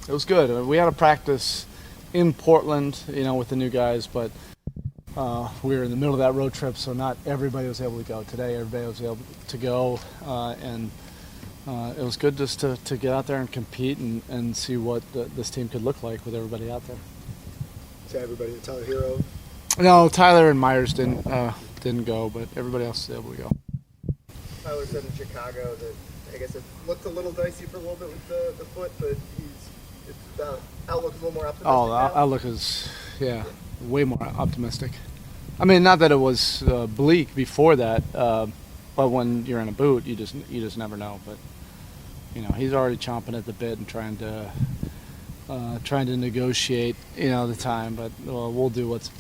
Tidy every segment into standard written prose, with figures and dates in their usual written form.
It was good. We had a practice in Portland, with the new guys, but we were in the middle of that road trip, so not everybody was able to go. Today, everybody was able to go, and it was good just to get out there and compete and see what this team could look like with everybody out there. To everybody, Tyler Herro? No, Tyler and Meyers didn't go, but everybody else was able to go. Tyler said in Chicago that I guess it looked a little dicey for a little bit with the foot, but the outlook is a little more optimistic. Oh, the outlook is, way more optimistic. I mean, not that it was bleak before that, but when you're in a boot, you just never know. But he's already chomping at the bit and trying to negotiate, the time. But we'll do what's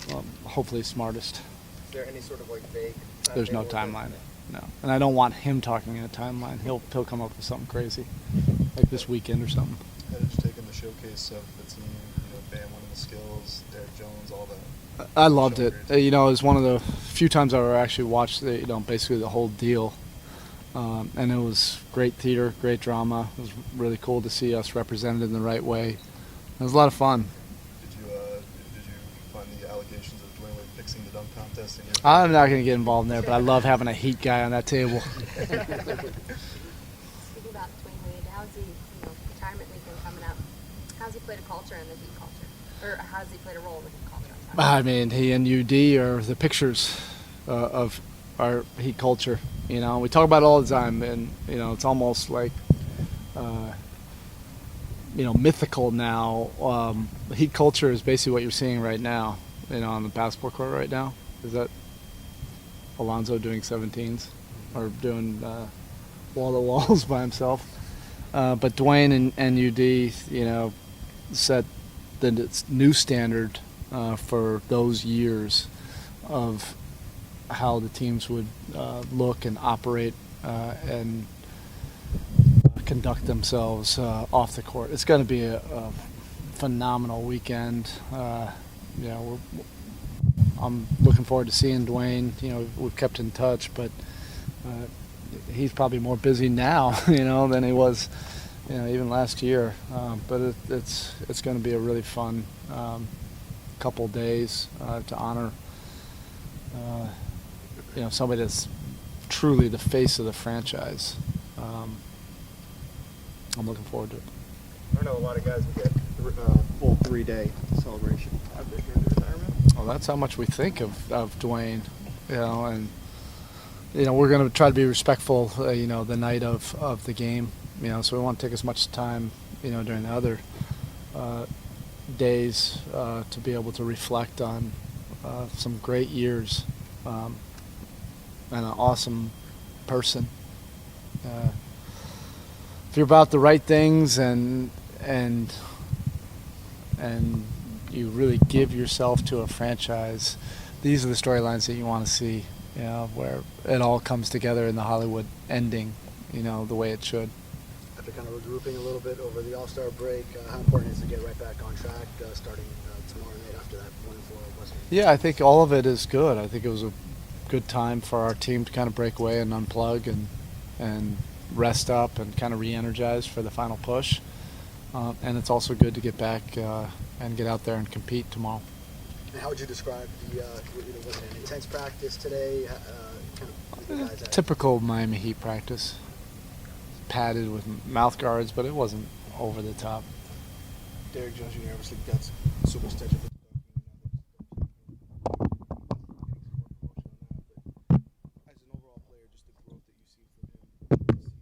hopefully smartest. Is there any sort of vague? There's no timeline. No, and I don't want him talking in a timeline. He'll come up with something crazy, like this weekend or something. How did you take in the showcase of the team? Bam winning the skills, Derek Jones, all that. I loved it. It was one of the few times I ever actually watched basically the whole deal, and it was great theater, great drama. It was really cool to see us represented in the right way. It was a lot of fun. Did you find the allegations of DWYANE Wade fixing the dunk contest? I'm not going to get involved in there, but I love having a Heat guy on that table. Speaking about DWYANE Wade, how's he, retirement weekend coming up? How's he played a culture in the Heat culture? Or how's he played a role in the Heat culture? I mean, he and UD are the pictures of our Heat culture. We talk about it all the time, and it's almost like mythical now. Heat culture is basically what you're seeing right now, on the basketball court right now. Is that Alonzo doing 17s or doing wall-to-walls by himself? But DWYANE and UD, set the new standard for those years of how the teams would look and operate and conduct themselves off the court. It's going to be a phenomenal weekend. I'm looking forward to seeing DWYANE. We've kept in touch, but he's probably more busy now, than he was, even last year. But it's going to be a really fun couple days to honor, somebody that's truly the face of the franchise. I'm looking forward to it. I know a lot of guys will get full 3-day celebration after the retirement. Well, that's how much we think of DWYANE, and we're going to try to be respectful, the night of the game, so we want to take as much time, during the other days to be able to reflect on some great years and an awesome person. If you're about the right things and you really give yourself to a franchise, these are the storylines that you want to see, where it all comes together in the Hollywood ending, the way it should. After kind of regrouping a little bit over the All-Star break, how important is it to get right back on track starting tomorrow night after that 1-4 Western? Yeah, I think all of it is good. I think it was a good time for our team to kind of break away and unplug and rest up and kind of re-energize for the final push. And it's also good to get back and get out there and compete tomorrow. And how would you describe was it an intense practice today? Typical Miami Heat practice. Padded with mouth guards, but it wasn't over the top. Derek Jones Jr. obviously got super stretch of as an overall player, just the growth that you see from him this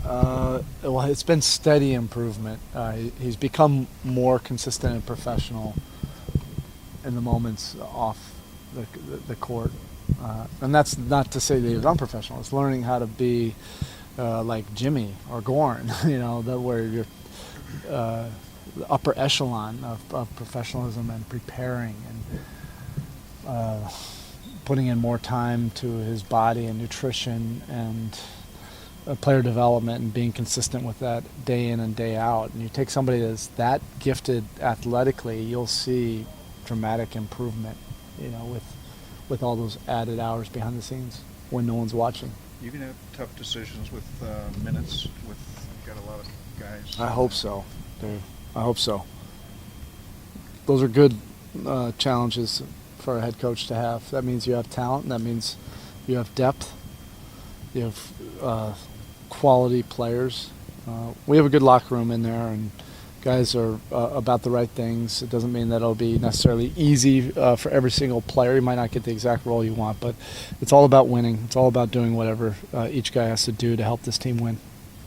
season. Well, it's been steady improvement. He's become more consistent and professional in the moments off the court. And that's not to say that he was unprofessional. It's learning how to be like Jimmy or Gorn, where you're the upper echelon of professionalism and preparing and putting in more time to his body and nutrition and player development and being consistent with that day in and day out. And you take somebody that's that gifted athletically, you'll see dramatic improvement, with all those added hours behind the scenes when no one's watching. You can have tough decisions with minutes. You've got a lot of guys. I hope so, Dave. I hope so. Those are good challenges for a head coach to have. That means you have talent. That means you have depth. You have quality players. We have a good locker room in there, and guys are about the right things. It doesn't mean that it'll be necessarily easy for every single player. You might not get the exact role you want, but it's all about winning. It's all about doing whatever each guy has to do to help this team win.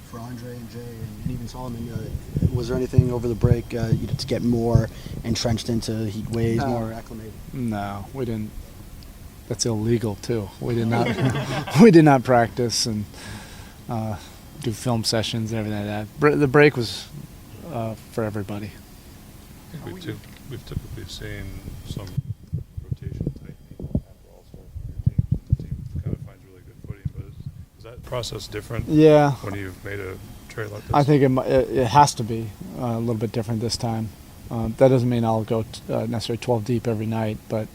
For Andre and Jay and even Solomon, was there anything over the break to get more entrenched into heat waves, more acclimated? No, we didn't. That's illegal too. We did not. We did not practice and do film sessions and everything like that. The break was for everybody. I think we've typically seen some rotation technique after All-Star for your teams, and the team kind of finds really good footing. But is that process different? Yeah. When you've made a trade like this? I think it has to be a little bit different this time. That doesn't mean I'll go necessarily 12 deep every night, but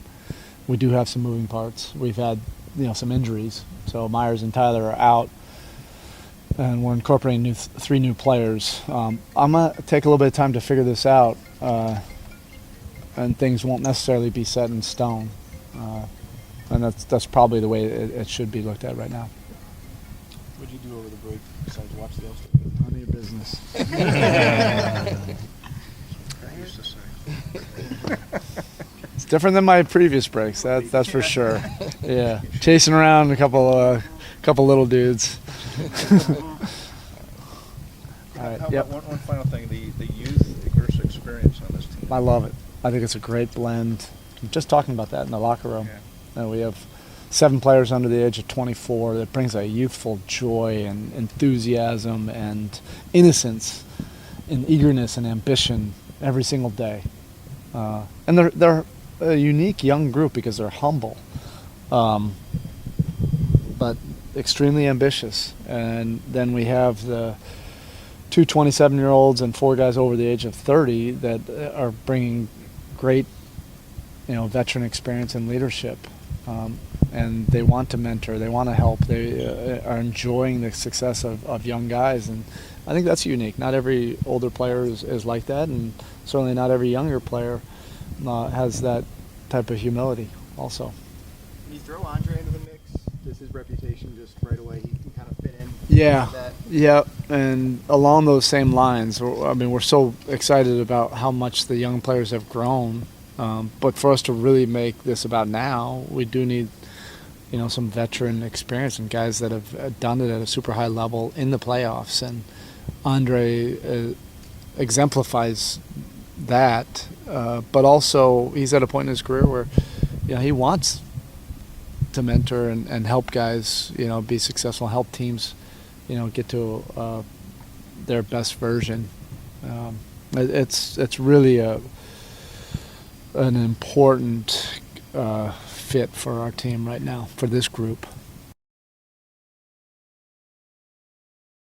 we do have some moving parts. We've had some injuries, so Meyers and Tyler are out, and we're incorporating three new players. I'm gonna take a little bit of time to figure this out, and things won't necessarily be set in stone. And that's probably the way it should be looked at right now. What did you do over the break besides watch the All-Star? None of your business. I used to say. It's different than my previous breaks. That's for sure. Yeah, chasing around a couple little dudes. All right. How Yep. about one final thing, the youth versus experience on this team? I love it. I think it's a great blend. I'm just talking about that in the locker room. Yeah. We have 7 players under the age of 24 that brings a youthful joy and enthusiasm and innocence and eagerness and ambition every single day. And they're a unique young group because they're humble, but extremely ambitious. And then we have the 2 27-year-olds and 4 guys over the age of 30 that are bringing great, veteran experience and leadership. And they want to mentor, they want to help, they are enjoying the success of young guys. And I think that's unique. Not every older player is like that, and certainly not every younger player has that type of humility also. Can you throw Andre into the mix? Does his reputation just right away, he can kind of fit in? Yeah, That? yeah, and along those same lines, we're so excited about how much the young players have grown, but for us to really make this about now, we do need some veteran experience and guys that have done it at a super high level in the playoffs, and Andre exemplifies that, but also he's at a point in his career where he wants to mentor and help guys be successful, help teams get to their best version. It's really an important fit for our team right now, for this group.